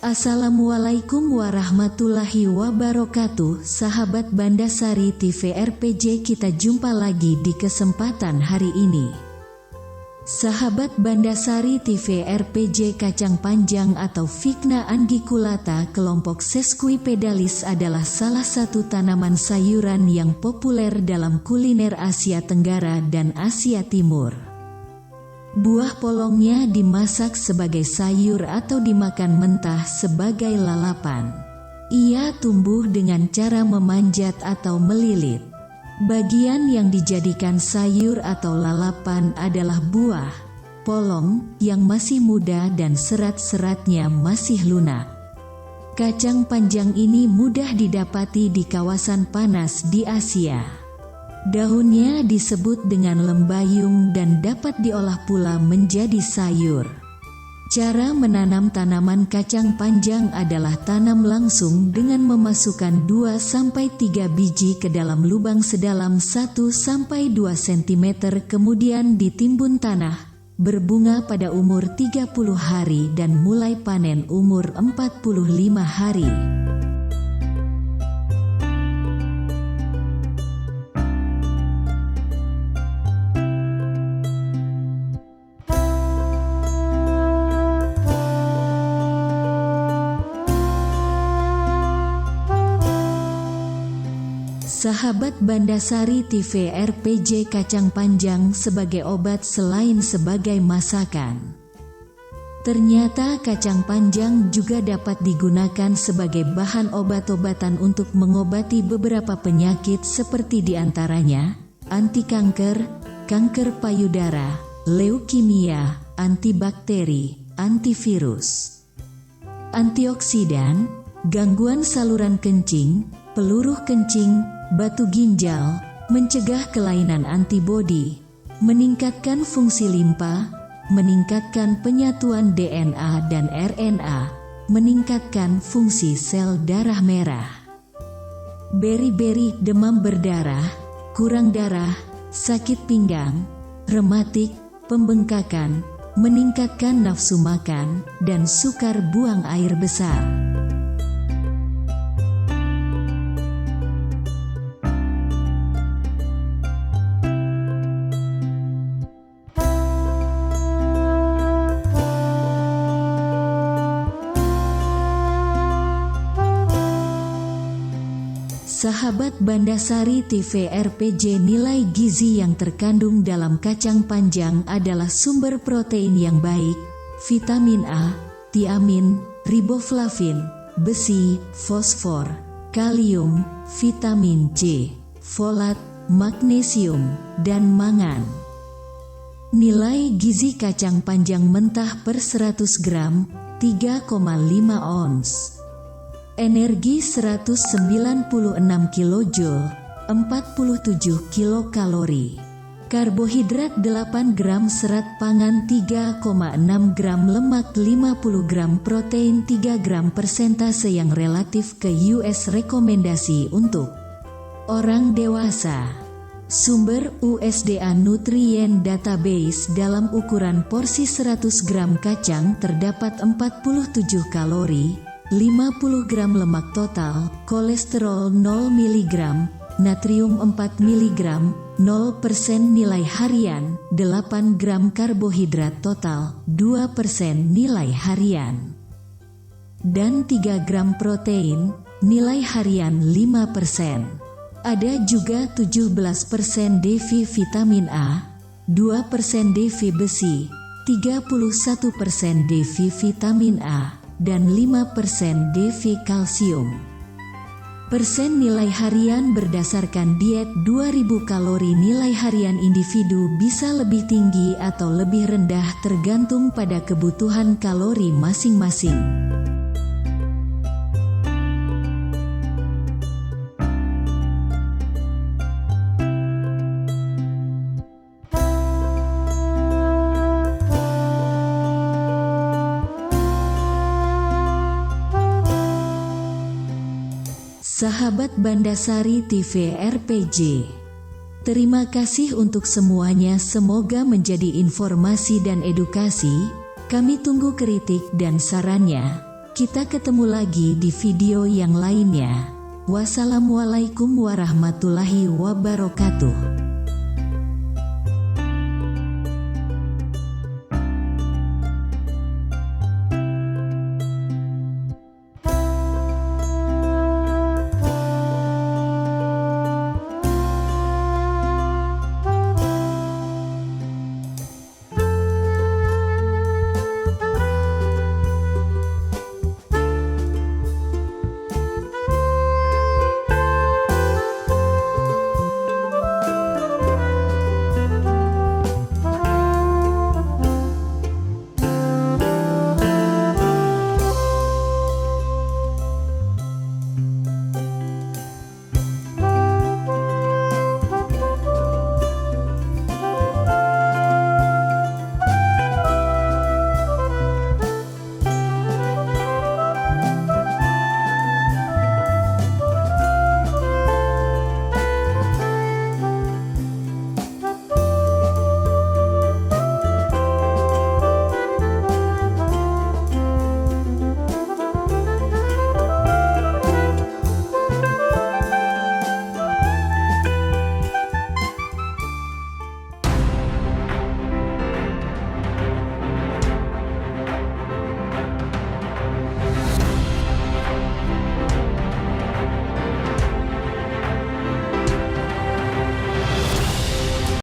Assalamualaikum warahmatullahi wabarakatuh. Sahabat Bandasari TV RPG, kita jumpa lagi di kesempatan hari ini. Sahabat Bandasari TV RPG, kacang panjang atau Vigna angiculata kelompok Sesquipedalis adalah salah satu tanaman sayuran yang populer dalam kuliner Asia Tenggara dan Asia Timur. Buah polongnya dimasak sebagai sayur atau dimakan mentah sebagai lalapan. Ia tumbuh dengan cara memanjat atau melilit. Bagian yang dijadikan sayur atau lalapan adalah buah polong yang masih muda dan serat-seratnya masih lunak. Kacang panjang ini mudah didapati di kawasan panas di Asia. Daunnya disebut dengan lembayung dan dapat diolah pula menjadi sayur. Cara menanam tanaman kacang panjang adalah tanam langsung dengan memasukkan 2-3 biji ke dalam lubang sedalam 1-2 cm, kemudian ditimbun tanah, berbunga pada umur 30 hari dan mulai panen umur 45 hari. Sahabat Bandasari TV RPG, kacang panjang sebagai obat selain sebagai masakan. Ternyata kacang panjang juga dapat digunakan sebagai bahan obat-obatan untuk mengobati beberapa penyakit seperti diantaranya anti kanker, kanker payudara, leukemia, antibakteri, antivirus, antioksidan, gangguan saluran kencing, peluruh kencing, batu ginjal, mencegah kelainan antibodi, meningkatkan fungsi limpa, meningkatkan penyatuan DNA dan RNA, meningkatkan fungsi sel darah merah. Beri-beri, demam berdarah, kurang darah, sakit pinggang, rematik, pembengkakan, meningkatkan nafsu makan, dan sukar buang air besar. Sahabat Bandasari TV RPG, nilai gizi yang terkandung dalam kacang panjang adalah sumber protein yang baik, vitamin A, tiamin, riboflavin, besi, fosfor, kalium, vitamin C, folat, magnesium, dan mangan. Nilai gizi kacang panjang mentah per 100 gram, 3,5 ons. Energi 196 kJ, 47 kilokalori. Karbohidrat 8 gram, serat pangan 3,6 gram, lemak 50 gram, protein 3 gram. Persentase yang relatif ke US rekomendasi untuk orang dewasa. Sumber USDA Nutrient Database. Dalam ukuran porsi 100 gram kacang terdapat 47 kalori, 50 gram lemak total, kolesterol 0 mg, natrium 4 mg, 0% nilai harian, 8 gram karbohidrat total, 2% nilai harian, dan 3 gram protein, nilai harian 5%. Ada juga 17% DV vitamin A, 2% DV besi, 31% DV vitamin A, dan 5% DV kalsium. Persen nilai harian berdasarkan diet 2000 kalori. Nilai harian individu bisa lebih tinggi atau lebih rendah tergantung pada kebutuhan kalori masing-masing. Sahabat Bandasari TV RPG, terima kasih untuk semuanya. Semoga menjadi informasi dan edukasi. Kami tunggu kritik dan sarannya. Kita ketemu lagi di video yang lainnya. Wassalamualaikum warahmatullahi wabarakatuh.